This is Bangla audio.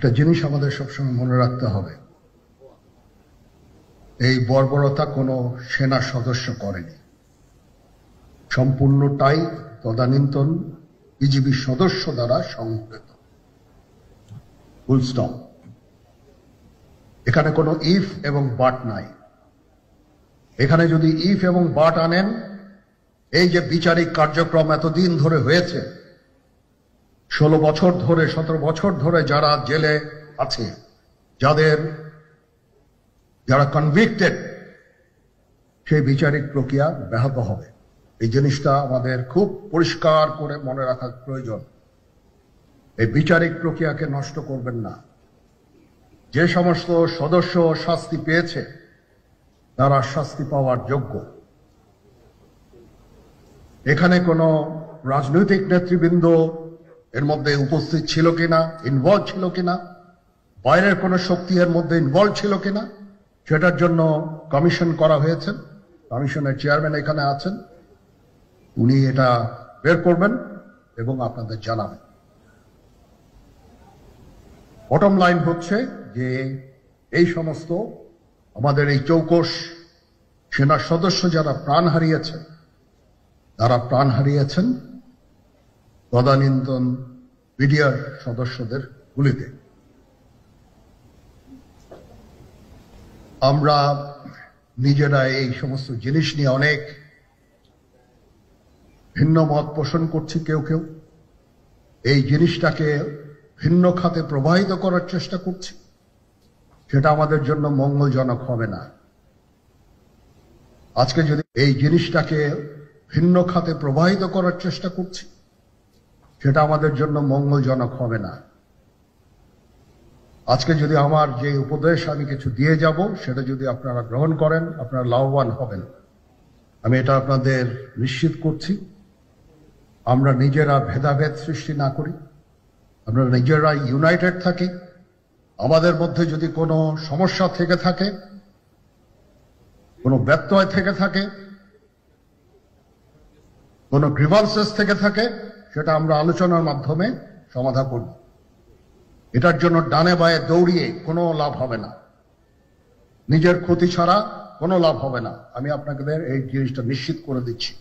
একটা জিনিস আমাদের সবসময় মনে রাখতে হবে, এই বর্বরতা কোনো সেনা সদস্য করেনি, সম্পূর্ণটাই তদানীন্তন বিজিবি সদস্য দ্বারা সংঘটিত। Full stop. এখানে কোনো ইফ এবং বাট নাই। এখানে যদি ইফ এবং বাট আনেন, এই যে বিচারিক কার্যক্রম এতদিন ধরে হয়েছে, 16 বছর ধরে 17 বছর ধরে যারা জেলে আছে, যারা কনভিক্টেড, সেই বিচারিক প্রক্রিয়া ব্যাহত হবে। এই জিনিসটা আমাদের খুব পরিষ্কার করে মনে রাখা প্রয়োজন। এই বিচারিক প্রক্রিয়াকে নষ্ট করবেন না। যে সমস্ত সদস্য শাস্তি পেয়েছে তারা শাস্তি পাওয়ার যোগ্য। এখানে কোনো রাজনৈতিক নেতৃবৃন্দ এর মধ্যে উপস্থিত ছিল কিনা, ইনভলভ ছিল কিনা, বাইরের কোনো শক্তি এর মধ্যে ইনভলভ ছিল কিনা, সেটার জন্য কমিশন করা হয়েছে। কমিশনের চেয়ারম্যান এখানে আছেন, উনি এটা বের করবেন এবং আপনাদের জানাবেন। বটম লাইন হচ্ছে যে এই সমস্ত আমাদের এই চৌকস সেনা সদস্য যারা প্রাণ হারিয়েছেন, তারা প্রাণ হারিয়েছেন তদানীন্তন বিডিআর সদস্যদের গুলিতে। আমরা নিজেরা এই সমস্ত জিনিস নিয়ে অনেক ভিন্ন মত পোষণ করছি। কেউ কেউ এই জিনিসটাকে ভিন্ন খাতে প্রবাহিত করার চেষ্টা করছি। সেটা আমাদের জন্য মঙ্গলজনক হবে না। আজকে যদি এই জিনিসটাকে ভিন্ন খাতে প্রবাহিত করার চেষ্টা করছি, সেটা আমাদের জন্য মঙ্গলজনক হবে না। আজকে যদি আমার যে উপদেশ আমি কিছু দিয়ে যাব, সেটা যদি আপনারা গ্রহণ করেন, আপনারা লাভবান হবেন, আমি এটা আপনাদের নিশ্চিত করছি। আমরা নিজেরা ভেদাভেদ সৃষ্টি না করি, আমরা নিজেরা ইউনাইটেড থাকি। আমাদের মধ্যে যদি কোনো সমস্যা থেকে থাকে, কোনো ব্যত্যয় থেকে থাকে, কোনো গ্রিভান্সেস থেকে থাকে, সেটা আমরা আলোচনার মাধ্যমে সমাধান করব। এটার জন্য ডানে বায়ে দৌড়িয়ে কোনো লাভ হবে না, নিজের ক্ষতি ছাড়া কোনো লাভ হবে না। আমি আপনাদের এই জিনিসটা নিশ্চিত করে দিচ্ছি।